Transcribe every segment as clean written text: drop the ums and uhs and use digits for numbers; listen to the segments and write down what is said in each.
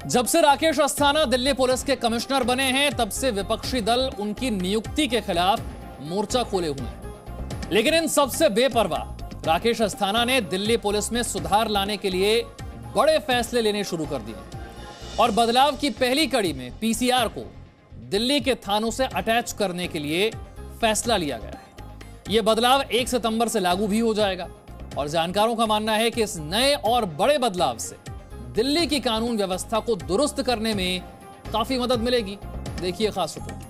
जब से राकेश अस्थाना दिल्ली पुलिस के कमिश्नर बने हैं, तब से विपक्षी दल उनकी नियुक्ति के खिलाफ मोर्चा खोले हुए हैं। लेकिन इन सबसे बेपरवाह राकेश अस्थाना ने दिल्ली पुलिस में सुधार लाने के लिए बड़े फैसले लेने शुरू कर दिए और बदलाव की पहली कड़ी में पीसीआर को दिल्ली के थानों से अटैच करने के लिए फैसला लिया गया है। यह बदलाव 1 सितंबर से लागू भी हो जाएगा और जानकारों का मानना है कि इस नए और बड़े बदलाव से दिल्ली की कानून व्यवस्था को दुरुस्त करने में काफी मदद मिलेगी। देखिए खास रिपोर्ट।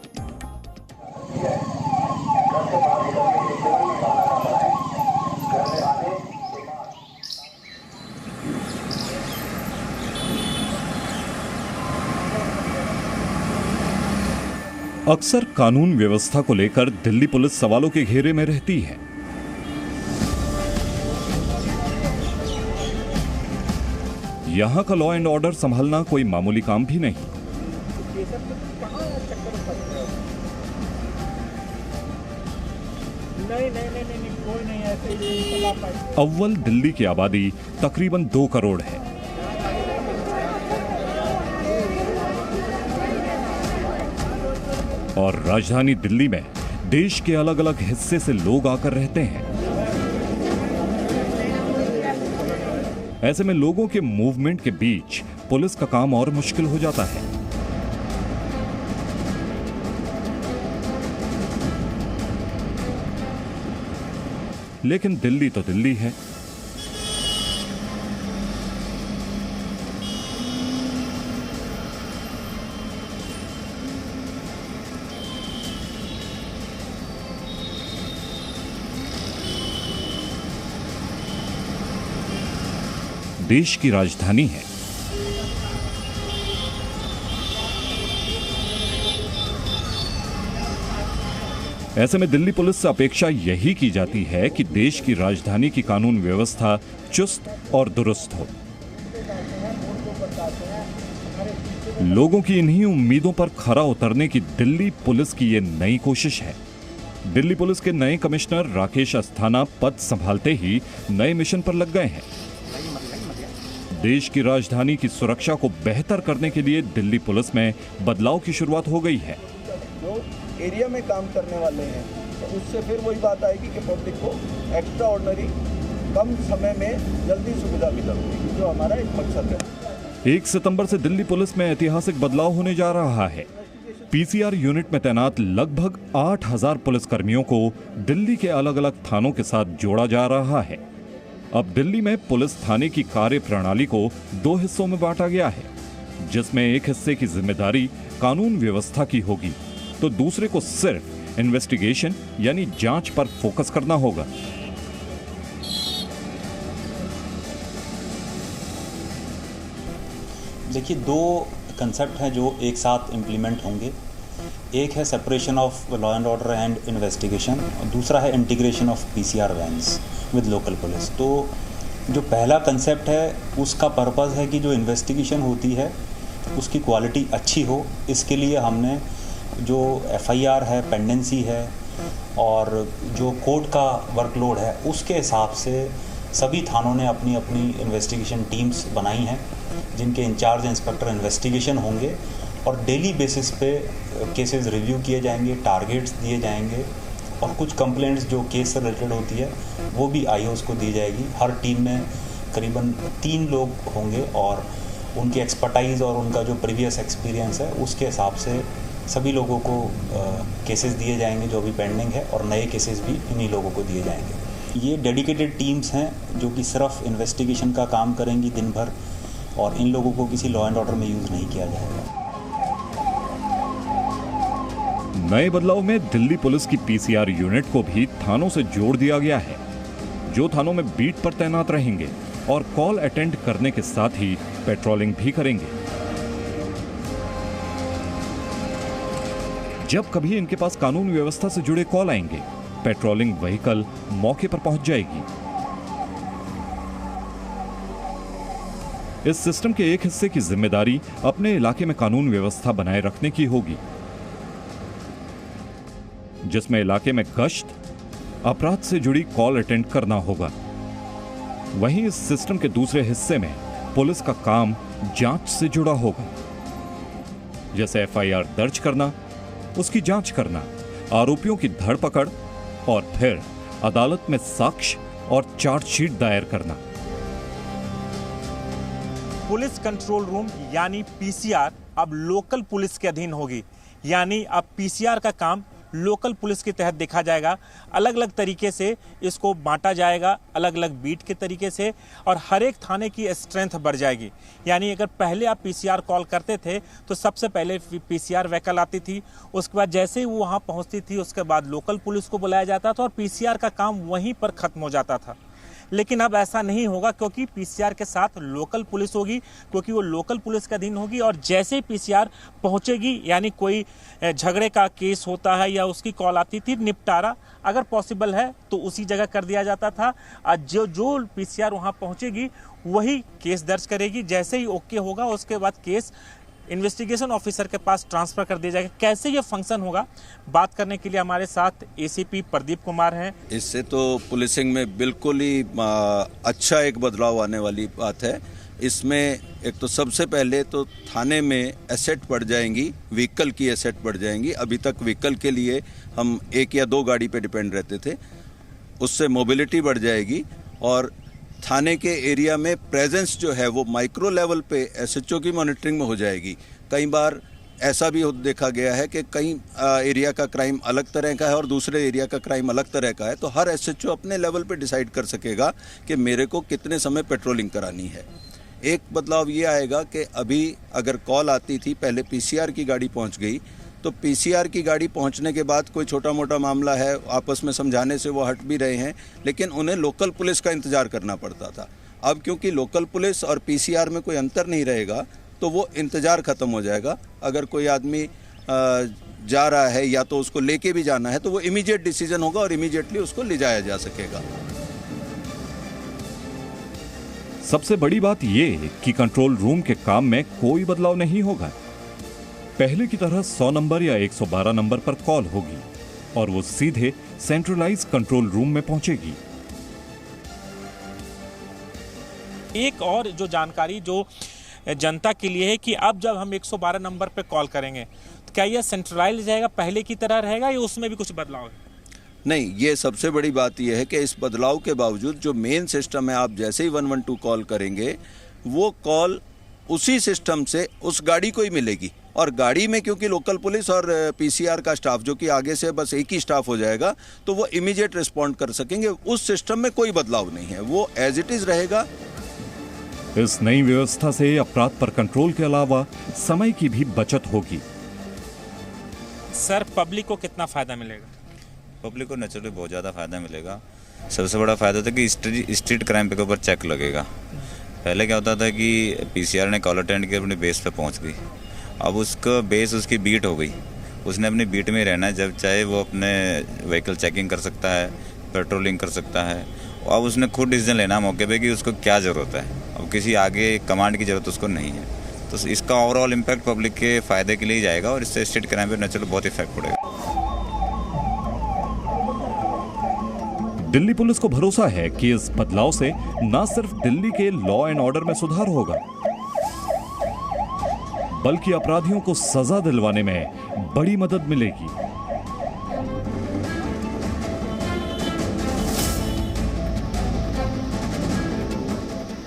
अक्सर कानून व्यवस्था को लेकर दिल्ली पुलिस सवालों के घेरे में रहती है। यहां का लॉ एंड ऑर्डर संभालना कोई मामूली काम भी नहीं। अव्वल दिल्ली की आबादी तकरीबन 2 करोड़ है। और राजधानी दिल्ली में देश के अलग अलग हिस्से से लोग आकर रहते हैं। ऐसे में लोगों के मूवमेंट के बीच पुलिस का काम और मुश्किल हो जाता है। लेकिन दिल्ली तो दिल्ली है। देश की राजधानी है। ऐसे में दिल्ली पुलिस से अपेक्षा यही की जाती है कि देश की राजधानी की कानून व्यवस्था चुस्त और दुरुस्त हो। लोगों की इन्हीं उम्मीदों पर खरा उतरने की दिल्ली पुलिस की यह नई कोशिश है। दिल्ली पुलिस के नए कमिश्नर राकेश अस्थाना पद संभालते ही नए मिशन पर लग गए हैं। देश की राजधानी की सुरक्षा को बेहतर करने के लिए दिल्ली पुलिस में बदलाव की शुरुआत हो गई है। जो एरिया में काम करने वाले हैं, तो उससे फिर वही बात आएगी कि पब्लिक को एक्स्ट्रा ऑर्डिनरी कम समय में जल्दी सुविधा मिलेगी, जो हमारा एक मकसद है। 1 सितंबर से दिल्ली पुलिस में ऐतिहासिक बदलाव होने जा रहा है। पीसीआर यूनिट में तैनात लगभग 8000 पुलिसकर्मियों को दिल्ली के अलग अलग थानों के साथ जोड़ा जा रहा है। अब दिल्ली में पुलिस थाने की कार्य प्रणाली को 2 हिस्सों में बांटा गया है, जिसमें एक हिस्से की जिम्मेदारी कानून व्यवस्था की होगी, तो दूसरे को सिर्फ इन्वेस्टिगेशन यानी जांच पर फोकस करना होगा। देखिए, 2 कंसेप्ट हैं जो एक साथ इंप्लीमेंट होंगे। एक है separation of law and order and investigation, और दूसरा है integration of PCR vans with local police. तो जो पहला कंसेप्ट है उसका पर्पस है कि जो इन्वेस्टिगेशन होती है उसकी क्वालिटी अच्छी हो। इसके लिए हमने जो एफआईआर है, पेंडेंसी है और जो कोर्ट का वर्कलोड है, उसके हिसाब से सभी थानों ने अपनी अपनी इन्वेस्टिगेशन टीम्स बनाई हैं, जिनके इंचार्ज इंस्पेक्टर इन्वेस्टिगेशन होंगे और डेली बेसिस पे केसेस रिव्यू किए जाएंगे, टारगेट्स दिए जाएंगे और कुछ कंप्लेंट्स जो केस से रिलेटेड होती है वो भी आईओस को दी जाएगी। हर टीम में करीबन 3 लोग होंगे और उनकी एक्सपर्टाइज और उनका जो प्रीवियस एक्सपीरियंस है उसके हिसाब से सभी लोगों को केसेस दिए जाएंगे जो भी पेंडिंग है, और नए केसेस भी इन्हीं लोगों को दिए जाएंगे। ये डेडिकेटेड टीम्स हैं जो कि सिर्फ इन्वेस्टिगेशन का काम करेंगी दिन भर, और इन लोगों को किसी लॉ एंड ऑर्डर में यूज़ नहीं किया जाएगा। नए बदलाव में दिल्ली पुलिस की पीसीआर यूनिट को भी थानों से जोड़ दिया गया है, जो थानों में बीट पर तैनात रहेंगे और कॉल अटेंड करने के साथ ही पेट्रोलिंग भी करेंगे। जब कभी इनके पास कानून व्यवस्था से जुड़े कॉल आएंगे, पेट्रोलिंग व्हीकल मौके पर पहुंच जाएगी। इस सिस्टम के एक हिस्से की जिम्मेदारी अपने इलाके में कानून व्यवस्था बनाए रखने की होगी, जिसमें इलाके में गश्त, अपराध से जुड़ी कॉल अटेंड करना होगा। वहीं इस सिस्टम के दूसरे हिस्से में पुलिस का काम जांच से जुड़ा होगा, जैसे एफआईआर दर्ज करना, उसकी जांच करना, आरोपियों की धरपकड़ और फिर अदालत में साक्ष्य और चार्जशीट दायर करना। पुलिस कंट्रोल रूम यानी पीसीआर अब लोकल पुलिस के अधीन होगी, यानी अब पीसीआर का काम लोकल पुलिस के तहत देखा जाएगा। अलग अलग तरीके से इसको बांटा जाएगा, अलग अलग बीट के तरीके से, और हर एक थाने की स्ट्रेंथ बढ़ जाएगी। यानी अगर पहले आप पीसीआर कॉल करते थे तो सबसे पहले पीसीआर व्हीकल आती थी, उसके बाद जैसे ही वो वहाँ पहुँचती थी उसके बाद लोकल पुलिस को बुलाया जाता था और पीसीआर का काम वहीं पर खत्म हो जाता था। लेकिन अब ऐसा नहीं होगा, क्योंकि पीसीआर के साथ लोकल पुलिस होगी, क्योंकि वो लोकल पुलिस के अधीन होगी। और जैसे ही पीसीआर पहुंचेगी, यानी कोई झगड़े का केस होता है या उसकी कॉल आती थी, निपटारा अगर पॉसिबल है तो उसी जगह कर दिया जाता था। जो पीसीआर वहां पहुंचेगी वही केस दर्ज करेगी। जैसे ही ओके होगा उसके बाद केस इन्वेस्टिगेशन ऑफिसर के पास ट्रांसफर कर दिया जाएगा। कैसे ये फंक्शन होगा, बात करने के लिए हमारे साथ एसीपी प्रदीप कुमार हैं। इससे तो पुलिसिंग में बिल्कुल ही अच्छा एक बदलाव आने वाली बात है। इसमें एक तो सबसे पहले तो थाने में एसेट बढ़ जाएंगी, व्हीकल की एसेट बढ़ जाएंगी। अभी तक व्हीकल के लिए हम 1 या 2 गाड़ी पे डिपेंड रहते थे, उससे मोबिलिटी बढ़ जाएगी और थाने के एरिया में प्रेजेंस जो है वो माइक्रो लेवल पे एसएचओ की मॉनिटरिंग में हो जाएगी। कई बार ऐसा भी देखा गया है कि कई एरिया का क्राइम अलग तरह का है और दूसरे एरिया का क्राइम अलग तरह का है, तो हर एसएचओ अपने लेवल पे डिसाइड कर सकेगा कि मेरे को कितने समय पेट्रोलिंग करानी है। एक बदलाव ये आएगा कि अभी अगर कॉल आती थी, पहले पीसीआर की गाड़ी पहुंच गई, तो पीसीआर की गाड़ी पहुंचने के बाद कोई छोटा मोटा मामला है, आपस में समझाने से वो हट भी रहे हैं, लेकिन उन्हें लोकल पुलिस का इंतजार करना पड़ता था। अब क्योंकि लोकल पुलिस और पीसीआर में कोई अंतर नहीं रहेगा, तो वो इंतजार खत्म हो जाएगा। अगर कोई आदमी जा रहा है या तो उसको लेके भी जाना है तो वो इमीडिएट डिसीजन होगा और इमीडिएटली उसको ले जाया जा सकेगा। सबसे बड़ी बात ये कि कंट्रोल रूम के काम में कोई बदलाव नहीं होगा। पहले की तरह 100 नंबर या 112 नंबर पर कॉल होगी और वो सीधे सेंट्रलाइज कंट्रोल रूम में पहुंचेगी। एक और जो जानकारी जो जनता के लिए है कि अब जब हम 112 नंबर पे कॉल करेंगे तो क्या यह सेंट्रलाइज रहेगा, पहले की तरह रहेगा या उसमें भी कुछ बदलाव है? नहीं, ये सबसे बड़ी बात यह है कि इस बदलाव के बावजूद जो मेन सिस्टम है, आप जैसे ही 112 कॉल करेंगे वो कॉल उसी सिस्टम से उस गाड़ी को ही मिलेगी। और गाड़ी में क्योंकि लोकल पुलिस और पीसीआर का स्टाफ जो कि आगे से बस एक ही स्टाफ हो जाएगा, तो वो इमीडिएट रिस्पॉन्ड कर सकेंगे। उस सिस्टम में कोई बदलाव नहीं है, वो एज इट इज रहेगा। इस नई व्यवस्था से अपराध पर कंट्रोल के अलावा समय की भी बचत होगी। सर, पब्लिक को कितना फायदा मिलेगा? पब्लिक को नेचुरली बहुत ज़्यादा फायदा मिलेगा। सबसे बड़ा फायदा था कि स्ट्रीट क्राइम पे के ऊपर चेक लगेगा। पहले क्या होता था कि पीसीआर ने कॉल अटेंड किया, अपने बेस पे पहुंच गई। अब उसका बेस उसकी बीट हो गई, उसने अपनी बीट में रहना है। जब चाहे वो अपने व्हीकल चेकिंग कर सकता है, पेट्रोलिंग कर सकता है। अब उसने खुद डिसीजन लेना मौके पे कि उसको क्या ज़रूरत है। अब किसी आगे कमांड की ज़रूरत उसको नहीं है। तो इसका ओवरऑल इम्पैक्ट पब्लिक के फ़ायदे के लिए जाएगा और इससे स्ट्रीट क्राइम पर नेचुरली बहुत इफेक्ट पड़ेगा। दिल्ली पुलिस को भरोसा है कि इस बदलाव से न सिर्फ दिल्ली के लॉ एंड ऑर्डर में सुधार होगा, बल्कि अपराधियों को सजा दिलवाने में बड़ी मदद मिलेगी।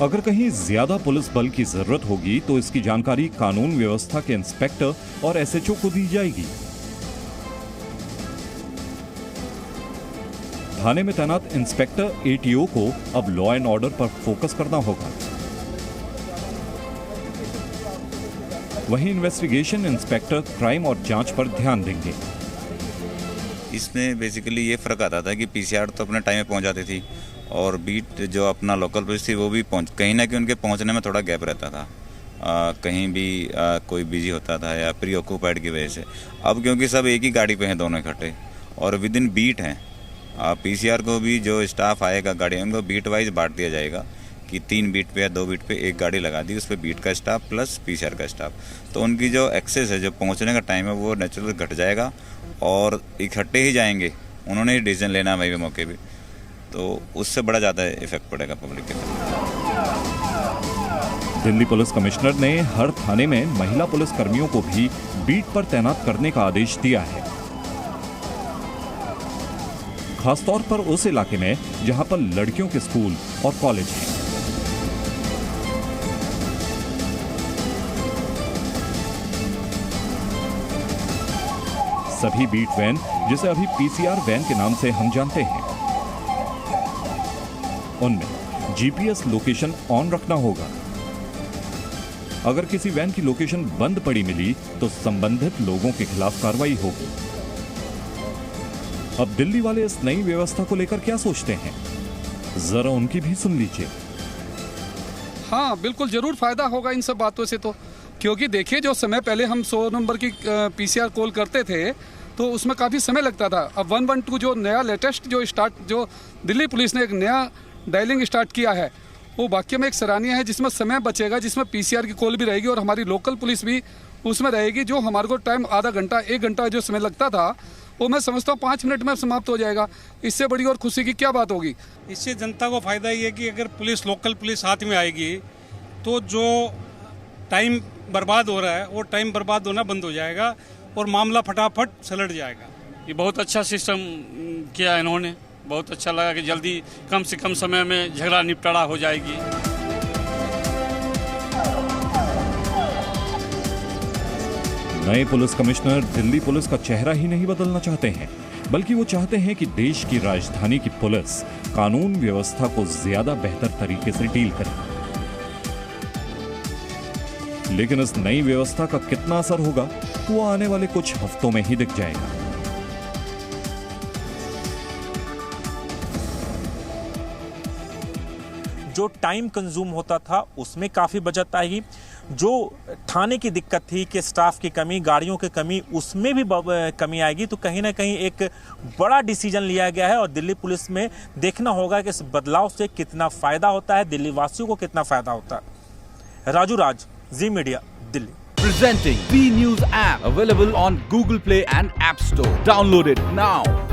अगर कहीं ज्यादा पुलिस बल की जरूरत होगी तो इसकी जानकारी कानून व्यवस्था के इंस्पेक्टर और एसएचओ को दी जाएगी। थाने में तैनात इंस्पेक्टर एटीओ को अब लॉ एंड ऑर्डर पर फोकस करना होगा। वहीं इन्वेस्टिगेशन इंस्पेक्टर क्राइम और जांच पर ध्यान देंगे। इसमें बेसिकली ये फ़र्क आता था कि पीसीआर तो अपने टाइम में पहुंच जाती थी और बीट जो अपना लोकल पुलिस थी वो भी कहीं ना कहीं उनके पहुंचने में थोड़ा गैप रहता था। कहीं भी कोई बिजी होता था या प्री ऑक्यूपाइड की वजह से। अब क्योंकि सब एक ही गाड़ी पे हैं दोनों इकट्ठे और विद इन बीट हैं, पीसीआर को भी जो स्टाफ आएगा गाड़ी उनको बीट वाइज बांट दिया जाएगा कि 3 बीट पे या 2 बीट पे एक गाड़ी लगा दी, उस पर बीट का स्टाफ प्लस पीसीआर का स्टाफ। तो उनकी जो एक्सेस है, जो पहुंचने का टाइम है वो नेचुरल घट जाएगा और इकट्ठे ही जाएंगे, उन्होंने ही डिसीजन लेना है वहीं पे मौके पे, तो उससे बड़ा ज़्यादा इफेक्ट पड़ेगा पब्लिक के। दिल्ली पुलिस कमिश्नर ने हर थाने में महिला पुलिस कर्मियों को भी बीट पर तैनात करने का आदेश दिया है, खासतौर पर उस इलाके में जहां पर लड़कियों के स्कूल और कॉलेज हैं। सभी बीट वैन, जिसे अभी पीसीआर वैन के नाम से हम जानते हैं, उनमें जीपीएस लोकेशन ऑन रखना होगा। अगर किसी वैन की लोकेशन बंद पड़ी मिली तो संबंधित लोगों के खिलाफ कार्रवाई होगी। अब दिल्ली वाले इस नई व्यवस्था को लेकर क्या सोचते हैं, जरा उनकी भी सुन लीजिए। हाँ, बिल्कुल जरूर फायदा होगा इन सब बातों से, तो क्योंकि देखिए जो समय पहले हम 100 नंबर की पीसीआर कॉल करते थे तो उसमें काफ़ी समय लगता था। अब 112 जो नया लेटेस्ट जो दिल्ली पुलिस ने एक नया डायलिंग स्टार्ट किया है, वो वाकई में एक सराहनीय है, जिसमें समय बचेगा, जिसमें पीसीआर की कॉल भी रहेगी और हमारी लोकल पुलिस भी उसमें रहेगी। जो हमारे को टाइम आधा घंटा 1 घंटा जो समय लगता था, वो मैं समझता हूँ 5 मिनट में समाप्त हो जाएगा। इससे बड़ी और खुशी की क्या बात होगी। इससे जनता को फायदा ये है कि अगर पुलिस लोकल पुलिस साथ में आएगी तो जो टाइम बर्बाद हो रहा है वो टाइम बर्बाद होना बंद हो जाएगा और मामला फटाफट सलट जाएगा। ये बहुत अच्छा सिस्टम किया इन्होंने, बहुत अच्छा लगा कि जल्दी कम से कम समय में झगड़ा निपटारा हो जाएगी। नए पुलिस कमिश्नर दिल्ली पुलिस का चेहरा ही नहीं बदलना चाहते हैं, बल्कि वो चाहते हैं कि देश की राजधानी की पुलिस कानून व्यवस्था को ज्यादा बेहतर तरीके से डील करे। लेकिन इस नई व्यवस्था का कितना असर होगा वो आने वाले कुछ हफ्तों में ही दिख जाएगा। जो टाइम कंज्यूम होता था उसमें काफ़ी बचत आएगी। जो थाने की दिक्कत थी कि स्टाफ की कमी, गाड़ियों की कमी, उसमें भी कमी आएगी। तो कहीं ना कहीं एक बड़ा डिसीजन लिया गया है और दिल्ली पुलिस में देखना होगा कि इस बदलाव से कितना फ़ायदा होता है, दिल्ली वासियों को कितना फ़ायदा होता है। Raju Raj, Zee media, Delhi. Presenting B News app, available on Google Play and App Store. Download it now.